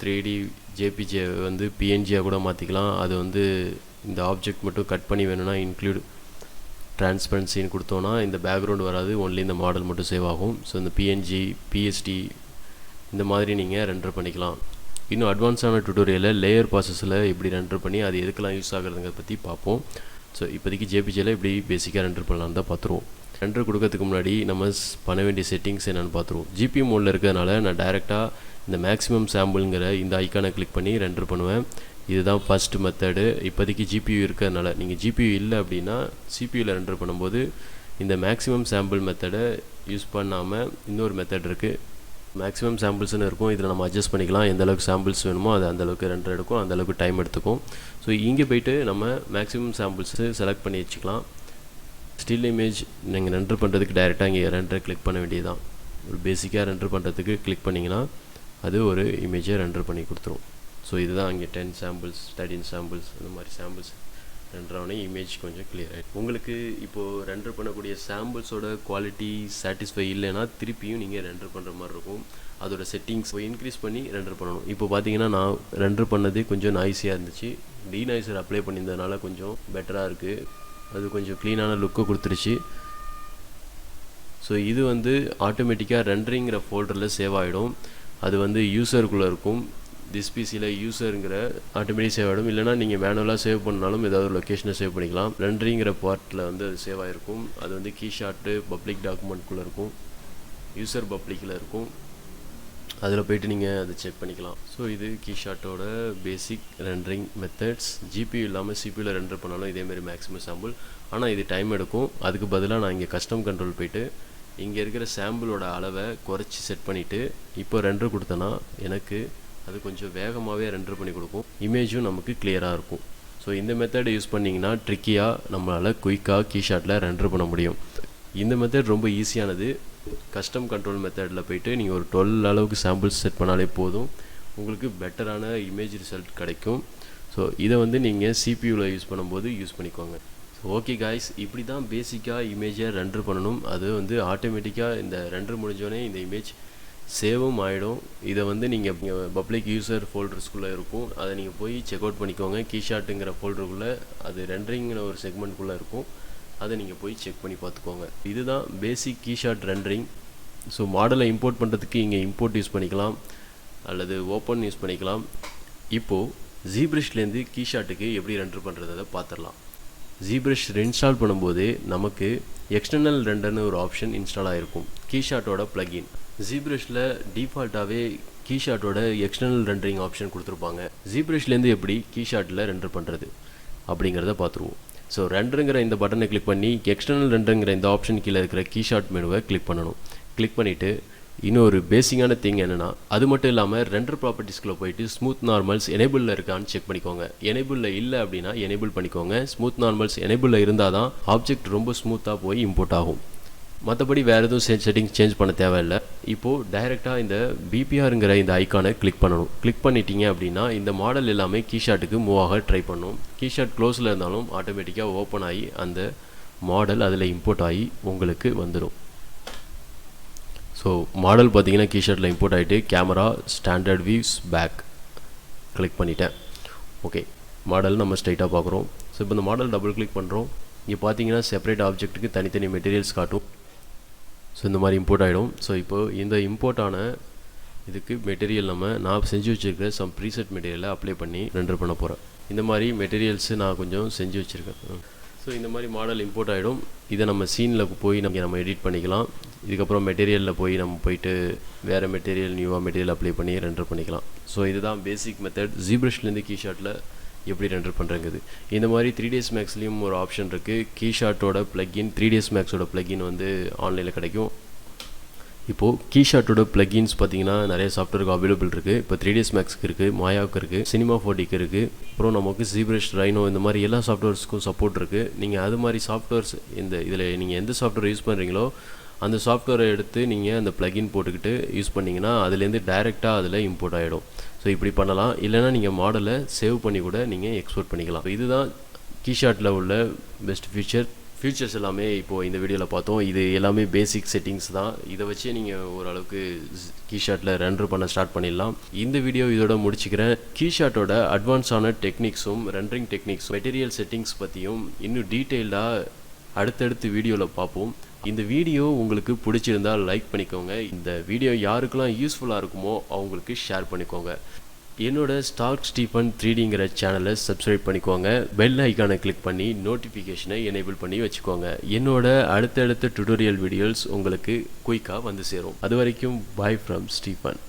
3D ஜேபிஜே வந்து பிஎன்ஜியாக கூட மாற்றிக்கலாம். அது வந்து இந்த ஆப்ஜெக்ட் மட்டும் கட் பண்ணி வேணும்னா இன்க்ளூட் டிரான்ஸ்பரன்சின்னு கொடுத்தோன்னா இந்த பேக்ரவுண்ட் வராது, ஒன்லி இந்த மாடல் மட்டும் சேவ் ஆகும். ஸோ இந்த பிஎன்ஜி பிஎஸ்டி இந்த மாதிரி நீங்கள் ரெண்டர் பண்ணிக்கலாம். இன்னும் அட்வான்ஸான டுட்டோரியலில் லேயர் ப்ராசஸில் எப்படி ரெண்டர் பண்ணி அது எதுக்கெல்லாம் யூஸ் ஆகுறதுங்கிறத பற்றி பார்ப்போம். ஸோ இப்போதைக்கு ஜேபிஜேயில் எப்படி பேசிக்காக ரெண்டர் பண்ணலான்னு தான் பார்த்துருவோம். ரெண்டர் கொடுக்கறதுக்கு முன்னாடி நம்ம பண்ண வேண்டிய செட்டிங்ஸ் என்னென்னு பார்த்துருவோம். ஜிபி மோடில் இருக்கிறதுனால நான் டைரெக்டாக இந்த மேக்ஸிமம் சாம்பிள்ங்கிற இந்த ஐக்கானை கிளிக் பண்ணி ரெண்டர் பண்ணுவேன். இதுதான் ஃபஸ்ட்டு மெத்தடு. இப்போதைக்கு ஜிபியூ இருக்கிறதுனால. நீங்கள் ஜிபியூ இல்லை அப்படின்னா சிபியூவில் ரெண்டர் பண்ணும்போது இந்த மேக்ஸிமம் சாம்பிள் மெத்தடை யூஸ் பண்ணாமல் இன்னொரு மெத்தட் இருக்குது. மேக்ஸிமம் சாம்பிள்ஸ்னு இருக்கும். இதில் நம்ம அட்ஜஸ்ட் பண்ணிக்கலாம். எந்த அளவுக்கு சாம்பிள்ஸ் வேணுமோ அது அந்தளவுக்கு ரெண்டர் எடுக்கும், அந்தளவுக்கு டைம் எடுத்துக்கும். ஸோ இங்கே போய்ட்டு நம்ம மேக்ஸிமம் சாம்பிள்ஸு செலக்ட் பண்ணி வச்சுக்கலாம். ஸ்டில் இமேஜ் நீங்கள் ரெண்டர் பண்ணுறதுக்கு டைரெக்டாக இங்கே ரெண்டரை கிளிக் பண்ண வேண்டியதுதான். ஒரு பேசிக்காக ரெண்டர் பண்ணுறதுக்கு கிளிக் பண்ணிங்கன்னா அது ஒரு இமேஜை ரெண்டர் பண்ணி கொடுத்துரும். ஸோ இதுதான் அங்கே 10 சாம்பிள்ஸ் 13 சாம்பிள்ஸ் அந்த மாதிரி சாம்பிள்ஸ் ரெண்டர் ஆனே இமேஜ் கொஞ்சம் கிளியர் ஆகிடும். உங்களுக்கு இப்போது ரெண்டர் பண்ணக்கூடிய சாம்பிள்ஸோட குவாலிட்டி சாட்டிஸ்ஃபை இல்லைன்னா திருப்பியும் நீங்கள் ரெண்டர் பண்ணுற மாதிரி இருக்கும். அதோட செட்டிங்ஸ் இன்க்ரீஸ் பண்ணி ரெண்டர் பண்ணணும். இப்போ பார்த்தீங்கன்னா நான் ரெண்டர் பண்ணது கொஞ்சம் நாய்ஸியாக இருந்துச்சு. டீநாய்ஸர் அப்ளை பண்ணியிருந்ததுனால கொஞ்சம் பெட்டராக இருக்குது. அது கொஞ்சம் க்ளீனான லுக்கை கொடுத்துருச்சு. ஸோ இது வந்து ஆட்டோமேட்டிக்காக ரெண்டரிங்கிற ஃபோல்டரில் சேவ் ஆகிடும். அது வந்து யூசருக்குள்ளே இருக்கும். திஸ் பிசியில் யூசருங்கிற ஆட்டோமேட்டிக் சேவ் ஆகிடும். இல்லைனா நீங்கள் மேனுவலாக சேவ் பண்ணாலும் ஏதாவது ஒரு லொக்கேஷனை சேவ் பண்ணிக்கலாம். ரெண்டரிங்கிற பார்ட்டில் வந்து அது சேவ் ஆகிருக்கும். அது வந்து கீஷாட்டு பப்ளிக் டாக்குமெண்ட்குள்ளே இருக்கும், யூசர் பப்ளிக்கில் இருக்கும். அதில் போய்ட்டு நீங்கள் அதை செக் பண்ணிக்கலாம். ஸோ இது கீஷாட்டோட பேசிக் ரெண்டரிங் மெத்தட்ஸ். ஜிபியூ இல்லாமல் சிபியூவில் ரெண்டர் பண்ணாலும் இதேமாரி மேக்ஸிமம் சாம்பிள். ஆனால் இது டைம் எடுக்கும். அதுக்கு பதிலாக நான் இங்கே கஸ்டம் கண்ட்ரோல் போய்ட்டு இங்கே இருக்கிற சாம்பிளோட அளவை குறைச்சி செட் பண்ணிவிட்டு இப்போ ரெண்டர் கொடுத்தேன்னா எனக்கு அது கொஞ்சம் வேகமாகவே ரெண்டர் பண்ணி கொடுக்கும். இமேஜும் நமக்கு கிளியராக இருக்கும். ஸோ இந்த மெத்தடை யூஸ் பண்ணிங்கன்னா ட்ரிக்கியாக நம்மளால் குயிக்காக கீஷாட்டில் ரெண்டர் பண்ண முடியும். இந்த மெத்தட் ரொம்ப ஈஸியானது. கஸ்டம் கண்ட்ரோல் மெத்தடில் போய்ட்டு நீங்கள் ஒரு 12 அளவுக்கு சாம்பிள்ஸ் செட் பண்ணாலே போதும், உங்களுக்கு பெட்டரான இமேஜ் ரிசல்ட் கிடைக்கும். ஸோ இதை வந்து நீங்கள் சிபியூவில் யூஸ் பண்ணும்போது யூஸ் பண்ணிக்கோங்க. ஓகே காய்ஸ், இப்படி தான் பேசிக்காக இமேஜை ரெண்டர் பண்ணணும். அது வந்து ஆட்டோமேட்டிக்காக இந்த ரெண்டர் முடிஞ்சோடனே இந்த இமேஜ் சேவும் ஆகிடும். இதை வந்து நீங்கள் பப்ளிக் யூசர் ஃபோல்டர்ஸ்குள்ளே இருக்கும், அதை நீங்கள் போய் செக் அவுட் பண்ணிக்கோங்க. கீஷாட்டுங்கிற ஃபோல்டருக்குள்ளே அது ரெண்டரிங்கிற ஒரு செக்மெண்ட்குள்ளே இருக்கும், அதை நீங்கள் போய் செக் பண்ணி பார்த்துக்கோங்க. இதுதான் பேசிக் கீஷாட் ரெண்டரிங். ஸோ மாடலை இம்போர்ட் பண்ணுறதுக்கு இங்கே இம்போர்ட் யூஸ் பண்ணிக்கலாம் அல்லது ஓப்பன் யூஸ் பண்ணிக்கலாம். இப்போது ஜிப்ரஷ்லேருந்து கீஷாட்டுக்கு எப்படி ரெண்டர் பண்ணுறதை பார்த்துடலாம். ஜிப்ரஷ் இன்ஸ்டால் பண்ணும்போது நமக்கு எக்ஸ்டர்னல் ரெண்டர்னு ஒரு ஆப்ஷன் இன்ஸ்டால் ஆகிருக்கும். கீஷாட்டோட ப்ளகின் ஜிப்ரஷில் டிஃபால்ட்டாகவே கீஷாட்டோட எக்ஸ்டர்னல் ரெண்டரிங் ஆப்ஷன் கொடுத்துருப்பாங்க. ஜிப்ரஷ்லேருந்து எப்படி கீஷாட்டில் ரெண்டர் பண்ணுறது அப்படிங்கிறத பார்த்துருவோம். ஸோ ரெண்டருங்கிற இந்த பட்டனை கிளிக் பண்ணி எக்ஸ்டர்னல் ரெண்டருங்கிற இந்த ஆப்ஷன் கீழே இருக்கிற கீஷாட் மெனுவை கிளிக் பண்ணணும். கிளிக் பண்ணிவிட்டு இன்னொரு பேசிக்கான திங் என்னென்னா, அது மட்டும் இல்லாமல் ரெண்டர் ப்ராப்பர்ட்டிஸ்குள்ளே போயிட்டு ஸ்மூத் நார்மல்ஸ் எனேபிளில் இருக்கான்னு செக் பண்ணிக்கோங்க. எனேபிளில் இல்லை அப்படின்னா எனேபிள் பண்ணிக்கோங்க. ஸ்மூத் நார்மல்ஸ் எனேபிளில் இருந்தால் தான் ஆப்ஜெக்ட் ரொம்ப ஸ்மூத்தாக போய் இம்போர்ட் ஆகும். மற்றபடி வேறு எதுவும் செட்டிங்ஸ் சேஞ்ச் பண்ண தேவையில்லை. இப்போது டைரெக்டாக இந்த பிபிஆருங்கிற இந்த ஐக்கானை கிளிக் பண்ணணும். கிளிக் பண்ணிட்டீங்க அப்படின்னா இந்த மாடல் எல்லாமே கீஷாட்டுக்கு மூவ் ஆக ட்ரை பண்ணும். கீஷாட் க்ளோஸில் இருந்தாலும் ஆட்டோமேட்டிக்காக ஓப்பன் ஆகி அந்த மாடல் அதில் இம்போர்ட் ஆகி உங்களுக்கு வந்துடும். ஸோ மாடல் பார்த்தீங்கன்னா கீஷாட்டில் இம்போர்ட் ஆகிட்டு camera standard views back click பண்ணிட்டேன். ஓகே, மாடல் நம்ம ஸ்ட்ரைட்டாக பார்க்குறோம். ஸோ இப்போ இந்த மாடல் டபுள் கிளிக் பண்ணுறோம். இங்கே பார்த்தீங்கன்னா செப்பரேட் ஆப்ஜெக்ட்டுக்கு தனித்தனி மெட்டீரியல்ஸ் காட்டும். ஸோ இந்த மாதிரி இம்போர்ட் ஆகிடும். ஸோ இப்போது இந்த இம்போர்ட்டான இதுக்கு மெட்டீரியல் நான் செஞ்சு வச்சுருக்கிற சம் ப்ரீசெட் மெட்டீரியலை அப்ளை பண்ணி ரெண்டர் பண்ண போகிறேன். இந்த மாதிரி மெட்டீரியல்ஸு நான் கொஞ்சம் செஞ்சு வச்சுருக்கேன். ஸோ இந்த மாதிரி மாடல் இம்போர்ட் ஆகிடும். இதை நம்ம சீனில் போய் நம்ம எடிட் பண்ணிக்கலாம். இதுக்கப்புறம் மெட்டீரியலில் போய் நம்ம போயிட்டு வேறு மெட்டீரியல் நியூவாக மெட்டீரியல் அப்ளை பண்ணி ரெண்டர் பண்ணிக்கலாம். ஸோ இதுதான் பேசிக் மெத்தட். ஜிப்ரஷ்லேருந்து கீஷாட்டில் எப்படி ரெண்டர் பண்ணுறங்குது. இந்த மாதிரி 3ds Maxலேயும் ஒரு ஆப்ஷன் இருக்குது. கீஷாட்டோட ப்ளக்கின் 3ds Maxோட ப்ளக்கின் வந்து ஆன்லைனில் கிடைக்கும். இப்போது கீஷாட்டோட ப்ளகின்ஸ் பார்த்தீங்கன்னா நிறைய சாஃப்ட்வேருக்கு அவைலபிள் இருக்குது. இப்போ 3ds மேக்ஸ்க்கு இருக்குது, மாயாவுக்கு இருக்குது, சினிமா 4Dக்கு இருக்குது, அப்புறம் நமக்கு ZBrush, Rhino இந்த மாதிரி எல்லா சாஃப்ட்வேர்ஸ்க்கும் சப்போர்ட் இருக்குது. நீங்கள் அது மாதிரி சாஃப்ட்வேர்ஸ் இதில் நீங்கள் எந்த சாஃப்ட்வேர் யூஸ் பண்ணுறீங்களோ அந்த சாஃப்ட்வேரை எடுத்து நீங்கள் அந்த ப்ளகின் போட்டுக்கிட்டு யூஸ் பண்ணிங்கன்னா அதுலேருந்து டைரெக்டாக அதில் இம்போர்ட் ஆகிடும். ஸோ இப்படி பண்ணலாம். இல்லைனா நீங்கள் மாடலை சேவ் பண்ணி கூட நீங்கள் எக்ஸ்போர்ட் பண்ணிக்கலாம். இதுதான் கீஷாட்டில் உள்ள பெஸ்ட் ஃபீச்சர்ஸ் எல்லாமே இப்போது இந்த வீடியோவில் பார்த்தோம். இது எல்லாமே பேசிக் செட்டிங்ஸ் தான். இதை வச்சே நீங்கள் ஓரளவுக்கு கீஷாட்டில் ரெண்டர் பண்ண ஸ்டார்ட் பண்ணிடலாம். இந்த வீடியோ இதோட முடிச்சுக்கிறேன். கீஷாட்டோட அட்வான்ஸான டெக்னிக்ஸும் ரெண்டரிங் டெக்னிக்ஸ், மெட்டீரியல் செட்டிங்ஸ் பற்றியும் இன்னும் டீட்டெயில்டாக அடுத்தடுத்து வீடியோவில் பார்ப்போம். இந்த வீடியோ உங்களுக்கு பிடிச்சிருந்தால் லைக் பண்ணிக்கோங்க. இந்த வீடியோ யாருக்கெல்லாம் யூஸ்ஃபுல்லாக இருக்குமோ அவங்களுக்கு ஷேர் பண்ணிக்கோங்க. என்னோட ஸ்டார்க் ஸ்டீஃபன் 3Dங்கிற சேனலை சப்ஸ்கிரைப் பண்ணிக்கோங்க. பெல் ஐக்கானை கிளிக் பண்ணி நோட்டிஃபிகேஷனை எனேபிள் பண்ணி வச்சுக்கோங்க. என்னோட அடுத்தடுத்த டுட்டோரியல் வீடியோஸ் உங்களுக்கு குயிக்காக வந்து சேரும். அது வரைக்கும் பாய் ஃப்ரம் ஸ்டீஃபன்.